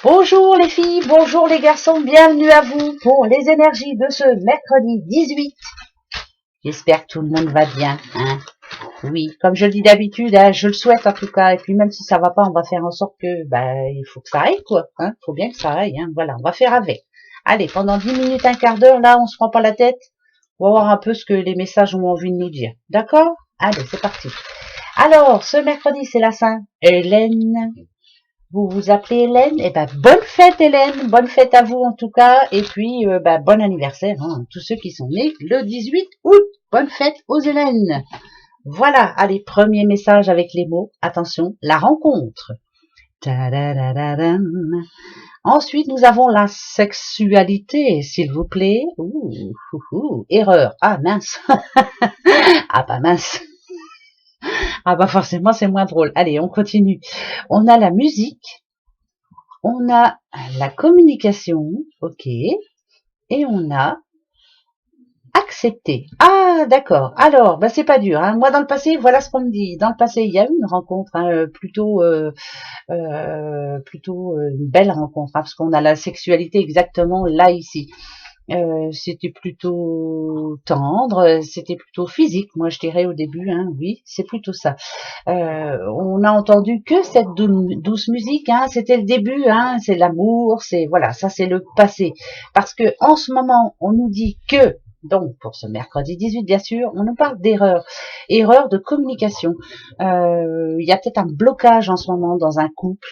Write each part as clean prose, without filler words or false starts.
Bonjour les filles, bonjour les garçons, bienvenue à vous pour les énergies de ce mercredi 18. J'espère que tout le monde va bien, hein. Oui, comme je le dis d'habitude, hein, je le souhaite en tout cas, et puis même si ça va pas, on va faire en sorte que, il faut que ça aille quoi, hein, faut bien que ça aille, hein, voilà, on va faire avec. Allez, pendant 10 minutes, un quart d'heure, là, on se prend pas la tête, on va voir un peu ce que les messages ont envie de nous dire, d'accord? Allez, c'est parti. Alors, ce mercredi, c'est la Saint-Hélène. Vous vous appelez Hélène? Eh ben, bonne fête Hélène, bonne fête à vous en tout cas, et puis bon anniversaire, hein, tous ceux qui sont nés le 18 août. Bonne fête aux Hélènes. Voilà, allez, premier message avec les mots. Attention, la rencontre. Ta-da-da-da-dam. Ensuite, nous avons la sexualité, s'il vous plaît. Erreur. Ah mince. Ah bah mince. Ah bah forcément, c'est moins drôle. Allez, on continue. On a la musique. On a la communication, ok, et on a accepté. Ah, d'accord. Alors, c'est pas dur. Hein. Moi, dans le passé, voilà ce qu'on me dit. Dans le passé, il y a eu une rencontre plutôt une belle rencontre, hein, parce qu'on a la sexualité exactement là ici. C'était plutôt tendre, c'était plutôt physique, moi je dirais au début, hein, oui, c'est plutôt ça. On n'a entendu que cette douce musique, hein, c'était le début, hein, c'est l'amour, c'est voilà, ça c'est le passé. Parce que en ce moment, on nous dit que, donc pour ce mercredi 18 bien sûr, on nous parle d'erreur, erreur de communication. Il y a peut-être un blocage en ce moment dans un couple.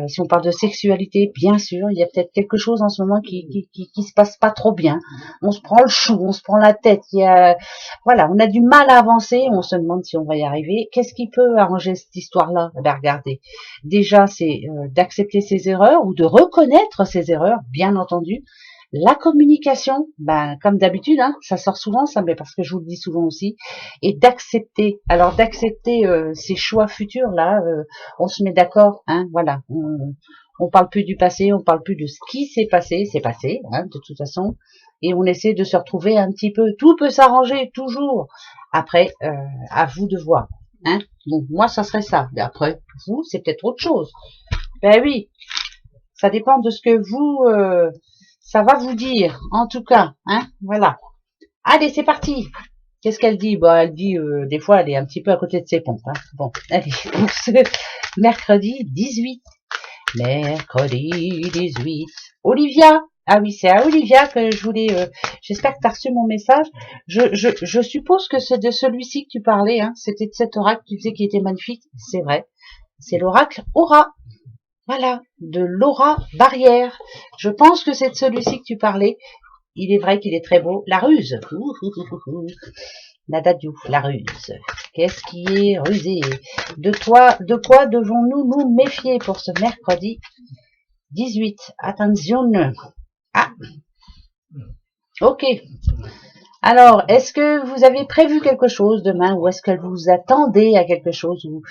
Si on parle de sexualité, bien sûr, il y a peut-être quelque chose en ce moment qui se passe pas trop bien. On se prend le chou, on se prend la tête. Voilà, on a du mal à avancer. On se demande si on va y arriver. Qu'est-ce qui peut arranger cette histoire-là? Regardez. Déjà, c'est d'accepter ses erreurs ou de reconnaître ses erreurs, bien entendu. La communication, comme d'habitude, hein, ça sort souvent, ça, mais parce que je vous le dis souvent aussi, et d'accepter. Alors d'accepter ces choix futurs là, on se met d'accord, hein, voilà. On parle plus du passé, on parle plus de ce qui s'est passé, hein, de toute façon, et on essaie de se retrouver un petit peu. Tout peut s'arranger toujours. Après, à vous de voir. Hein. Donc moi, ça serait ça. Mais après, vous, c'est peut-être autre chose. Ben oui, ça dépend de ce que vous, ça va vous dire. En tout cas, hein, voilà. Allez, c'est parti. Qu'est-ce qu'elle dit? Elle dit, des fois, elle est un petit peu à côté de ses pompes. Hein. Bon, allez, pour ce mercredi 18. Mercredi 18. Olivia. Ah oui, c'est à Olivia que je voulais... J'espère que tu as reçu mon message. Je suppose que c'est de celui-ci que tu parlais. Hein. C'était de cet oracle que tu disais qui était magnifique. C'est vrai. C'est l'oracle Aura. Voilà, de Laura Barrière. Je pense que c'est de celui-ci que tu parlais. Il est vrai qu'il est très beau. La ruse. Nadadiou, la ruse. Qu'est-ce qui est rusé? De quoi devons-nous nous méfier pour ce mercredi 18? Attention. Ah, ok. Alors, est-ce que vous avez prévu quelque chose demain ou est-ce que vous attendez à quelque chose ou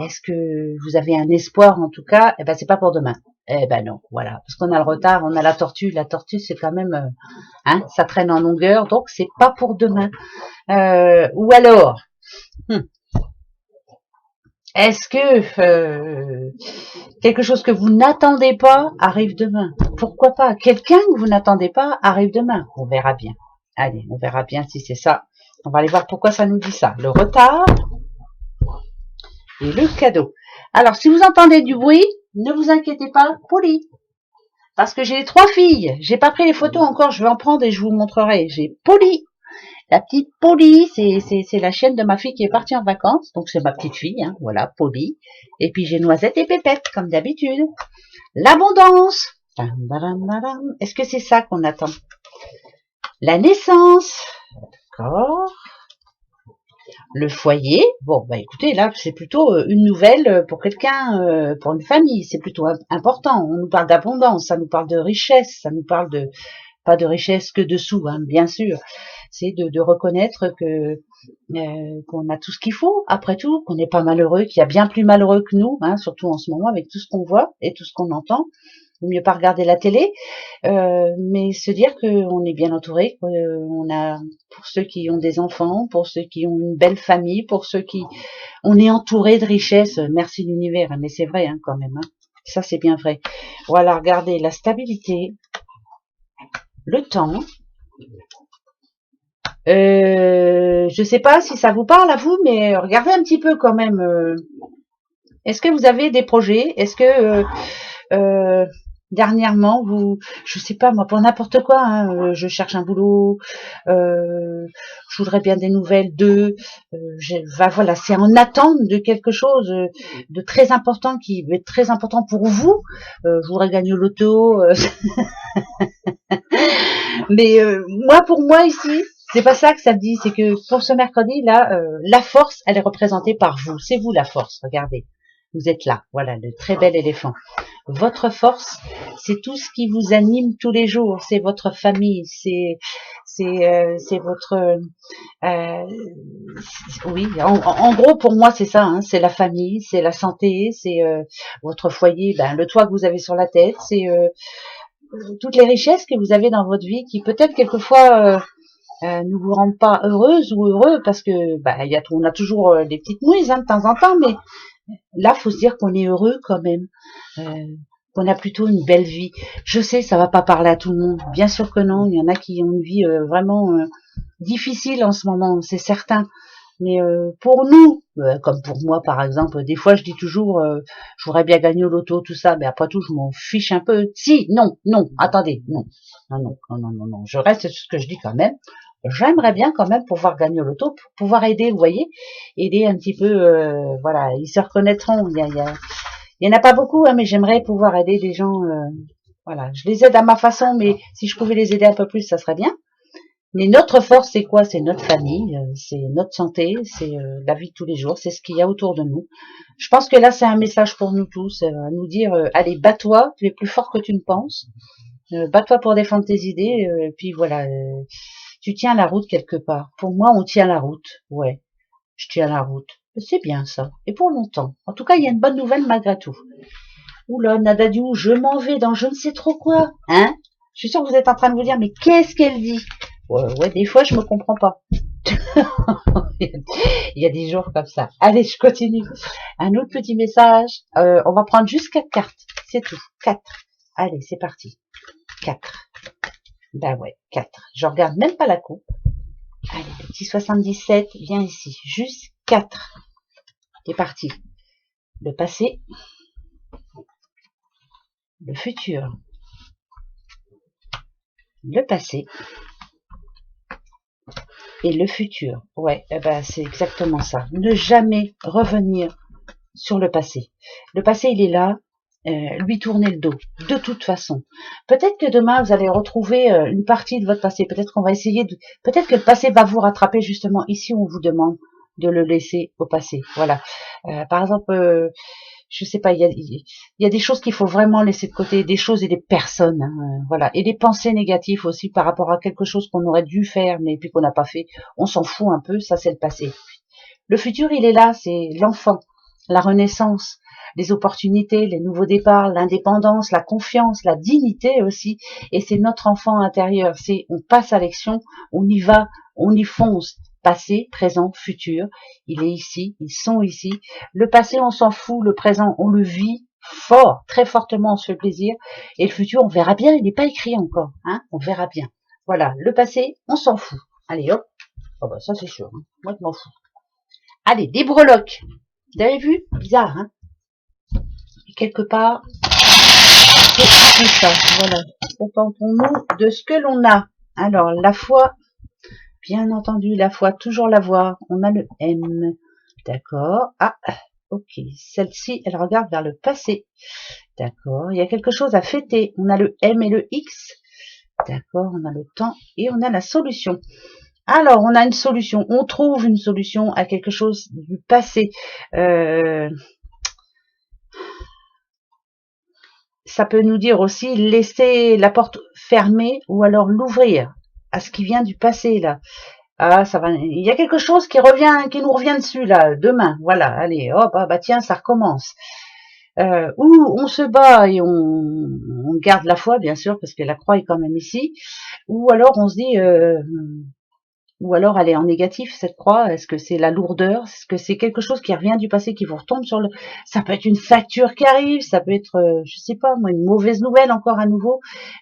est-ce que vous avez un espoir en tout cas? Eh ben, c'est pas pour demain. Eh ben non, voilà, parce qu'on a le retard, on a la tortue. La tortue, c'est quand même, ça traîne en longueur, donc c'est pas pour demain. Ou alors, est-ce que quelque chose que vous n'attendez pas arrive demain? Pourquoi pas? Quelqu'un que vous n'attendez pas arrive demain? On verra bien. Allez, on verra bien si c'est ça. On va aller voir pourquoi ça nous dit ça. Le retard et le cadeau. Alors, si vous entendez du bruit, ne vous inquiétez pas, Polly. Parce que j'ai 3 filles. J'ai pas pris les photos encore, je vais en prendre et je vous montrerai. J'ai Polly. La petite Polly, c'est la chienne de ma fille qui est partie en vacances. Donc, c'est ma petite fille, hein, voilà, Polly. Et puis, j'ai Noisette et Pépette, comme d'habitude. L'abondance. Est-ce que c'est ça qu'on attend? La naissance. D'accord. Le foyer, bon, écoutez, là, c'est plutôt une nouvelle pour quelqu'un, pour une famille, c'est plutôt important. On nous parle d'abondance, ça nous parle de richesse, ça nous parle de, pas de richesse que de sous, hein, bien sûr. C'est de reconnaître que qu'on a tout ce qu'il faut, après tout, qu'on n'est pas malheureux, qu'il y a bien plus malheureux que nous, hein, surtout en ce moment, avec tout ce qu'on voit et tout ce qu'on entend. Il vaut mieux pas regarder la télé, mais se dire qu'on est bien entouré, qu'on a, pour ceux qui ont des enfants, pour ceux qui ont une belle famille, pour ceux qui, on est entouré de richesses. Merci l'univers, mais c'est vrai hein, quand même. Hein. Ça, c'est bien vrai. Voilà, regardez, la stabilité, le temps. Je sais pas si ça vous parle à vous, mais regardez un petit peu quand même. Est-ce que vous avez des projets? Est-ce que dernièrement, je sais pas moi, pour n'importe quoi, hein, je cherche un boulot, je voudrais bien des nouvelles d'eux, voilà, c'est en attente de quelque chose de très important qui va être très important pour vous. Je voudrais gagner au loto, mais moi, pour moi ici, c'est pas ça que ça me dit, c'est que pour ce mercredi là, la force, elle est représentée par vous, c'est vous la force, regardez. Vous êtes là, voilà, le très bel éléphant. Votre force, c'est tout ce qui vous anime tous les jours, c'est votre famille, c'est votre oui, en gros pour moi c'est ça, hein, c'est la famille, c'est la santé, c'est votre foyer, ben, le toit que vous avez sur la tête, c'est toutes les richesses que vous avez dans votre vie qui peut-être quelquefois ne vous rendent pas heureuse ou heureux parce que bah, on a toujours des petites mouises hein, de temps en temps, mais là faut se dire qu'on est heureux quand même, qu'on a plutôt une belle vie. Je sais, ça va pas parler à tout le monde, bien sûr que non, il y en a qui ont une vie vraiment difficile en ce moment, c'est certain. Mais pour nous, comme pour moi par exemple, des fois je dis toujours, je voudrais bien gagner au loto, tout ça, mais après tout je m'en fiche un peu. Si, non, non, attendez, non, non, non, non, non, non, non, je reste sur ce que je dis quand même. J'aimerais bien quand même pouvoir gagner au loto, pour pouvoir aider, vous voyez, aider un petit peu, voilà, ils se reconnaîtront. Il y en a pas beaucoup, hein, mais j'aimerais pouvoir aider des gens, voilà, je les aide à ma façon, mais si je pouvais les aider un peu plus, ça serait bien. Mais notre force, c'est quoi? C'est notre famille, c'est notre santé, c'est la vie de tous les jours, c'est ce qu'il y a autour de nous. Je pense que là, c'est un message pour nous tous, à nous dire, allez, bats-toi, tu es plus fort que tu ne penses, bats-toi pour défendre tes idées, et puis voilà, tu tiens la route quelque part. Pour moi, on tient la route, ouais, je tiens la route. C'est bien ça, et pour longtemps. En tout cas, il y a une bonne nouvelle malgré tout. Oula, Nadadiou, je m'en vais dans je ne sais trop quoi, hein? Je suis sûre que vous êtes en train de vous dire, mais qu'est-ce qu'elle dit? Ouais, des fois, je me comprends pas. Il y a des jours comme ça. Allez, je continue. Un autre petit message. On va prendre juste 4 cartes. C'est tout. 4. Allez, c'est parti. 4. Ben ouais, 4. Je regarde même pas la coupe. Allez, le petit 77, viens ici. Juste 4. C'est parti. Le passé. Le futur. Le passé. Et le futur. Ouais, eh ben, c'est exactement ça. Ne jamais revenir sur le passé. Le passé, il est là, lui tourner le dos, de toute façon. Peut-être que demain, vous allez retrouver une partie de votre passé. Peut-être qu'on va essayer de... Peut-être que le passé va vous rattraper justement ici où on vous demande de le laisser au passé. Voilà. Par exemple, je sais pas, il y a des choses qu'il faut vraiment laisser de côté, des choses et des personnes, hein, voilà, et des pensées négatives aussi par rapport à quelque chose qu'on aurait dû faire mais puis qu'on n'a pas fait. On s'en fout un peu, ça c'est le passé. Le futur, il est là, c'est l'enfant, la renaissance, les opportunités, les nouveaux départs, l'indépendance, la confiance, la dignité aussi, et c'est notre enfant intérieur. C'est on passe à l'action, on y va, on y fonce. Passé, présent, futur, il est ici, ils sont ici. Le passé, on s'en fout, le présent, on le vit fort, très fortement, on se fait plaisir. Et le futur, on verra bien, il n'est pas écrit encore, hein, on verra bien. Voilà, le passé, on s'en fout. Allez hop, oh bah ça c'est sûr, hein. Moi je m'en fous. Allez, des breloques. Vous avez vu? Bizarre, hein? Et quelque part, c'est ça, voilà. Contentons-nous de ce que l'on a. Alors, la foi, bien entendu, la foi, toujours la voir. On a le M. D'accord. Ah, ok. Celle-ci, elle regarde vers le passé. D'accord. Il y a quelque chose à fêter. On a le M et le X. D'accord. On a le temps et on a la solution. Alors, on a une solution. On trouve une solution à quelque chose du passé. Ça peut nous dire aussi laisser la porte fermée ou alors l'ouvrir à ce qui vient du passé là. Ah, ça va. Il y a quelque chose qui revient, qui nous revient dessus là demain. Voilà. Allez, hop, ah, bah tiens, ça recommence. Ou on se bat et on garde la foi, bien sûr, parce que la croix est quand même ici. Ou alors on se dit ou alors elle est en négatif, cette croix. Est-ce que c'est la lourdeur? Est-ce que c'est quelque chose qui revient du passé, qui vous retombe sur le... Ça peut être une facture qui arrive, ça peut être, je sais pas moi, une mauvaise nouvelle encore à nouveau.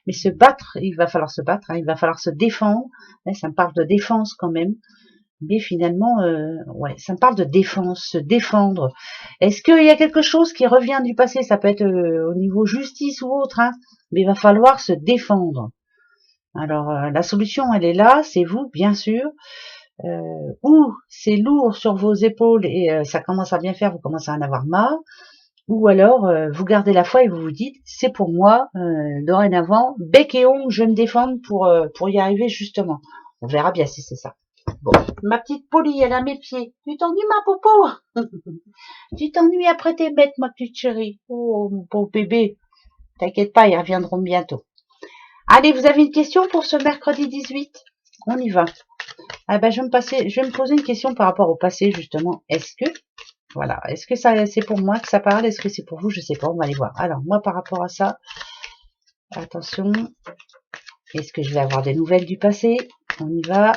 Mais se battre, il va falloir se battre, hein, il va falloir se défendre. Là, ça me parle de défense quand même. Mais finalement, ouais, ça me parle de défense, se défendre. Est-ce qu'il y a quelque chose qui revient du passé? Ça peut être au niveau justice ou autre, hein, mais il va falloir se défendre. Alors, la solution, elle est là, c'est vous, bien sûr. Ou c'est lourd sur vos épaules et ça commence à bien faire, vous commencez à en avoir marre. Ou alors, vous gardez la foi et vous vous dites, c'est pour moi, dorénavant, bec et ongle, je vais me défendre pour y arriver justement. On verra bien si c'est ça. Bon, ma petite Polly, elle a mes pieds. Tu t'ennuies, ma popo? Tu t'ennuies après tes bêtes, ma petite chérie? Oh, mon pauvre bébé. T'inquiète pas, ils reviendront bientôt. Allez, vous avez une question pour ce mercredi 18? On y va. Ah ben, je vais me poser une question par rapport au passé, justement. Voilà, est-ce que ça, c'est pour moi que ça parle? Est-ce que c'est pour vous? Je sais pas, on va aller voir. Alors, moi, par rapport à ça, attention. Est-ce que je vais avoir des nouvelles du passé? On y va.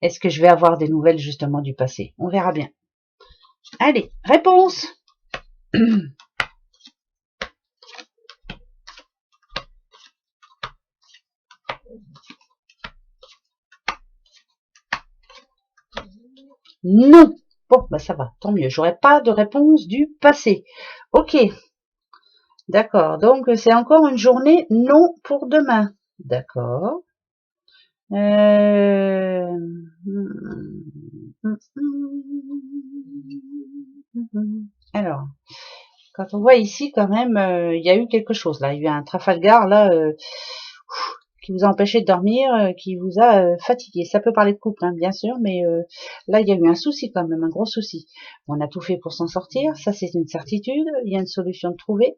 Est-ce que je vais avoir des nouvelles, justement, du passé? On verra bien. Allez, réponse! Non. Bon, bah ça va, tant mieux. J'aurai pas de réponse du passé. Ok. D'accord. Donc, c'est encore une journée non pour demain. D'accord. Alors, quand on voit ici, quand même, il y a eu quelque chose là. Il y a eu un Trafalgar là qui vous a empêché de dormir, qui vous a fatigué. Ça peut parler de couple, hein, bien sûr, mais là, il y a eu un souci quand même, un gros souci. On a tout fait pour s'en sortir, ça c'est une certitude, il y a une solution de trouver.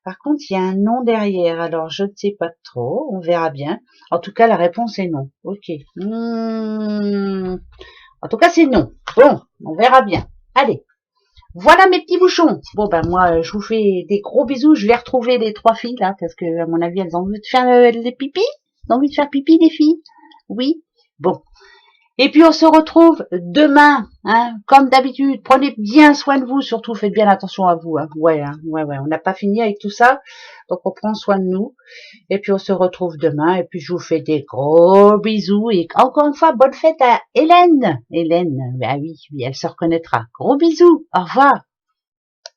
Par contre, il y a un non derrière, alors je ne sais pas trop, on verra bien. En tout cas, la réponse est non. Ok. En tout cas, c'est non. Bon, on verra bien. Allez. Voilà mes petits bouchons. Bon ben moi je vous fais des gros bisous. Je vais retrouver les 3 filles là parce que à mon avis elles ont envie de faire des pipis. Elles ont envie de faire pipi les filles. Oui. Bon. Et puis on se retrouve demain, hein, comme d'habitude. Prenez bien soin de vous, surtout faites bien attention à vous. Hein. Ouais, on n'a pas fini avec tout ça, donc on prend soin de nous. Et puis on se retrouve demain. Et puis je vous fais des gros bisous et encore une fois bonne fête à Hélène. Hélène, ah oui, elle se reconnaîtra. Gros bisous. Au revoir.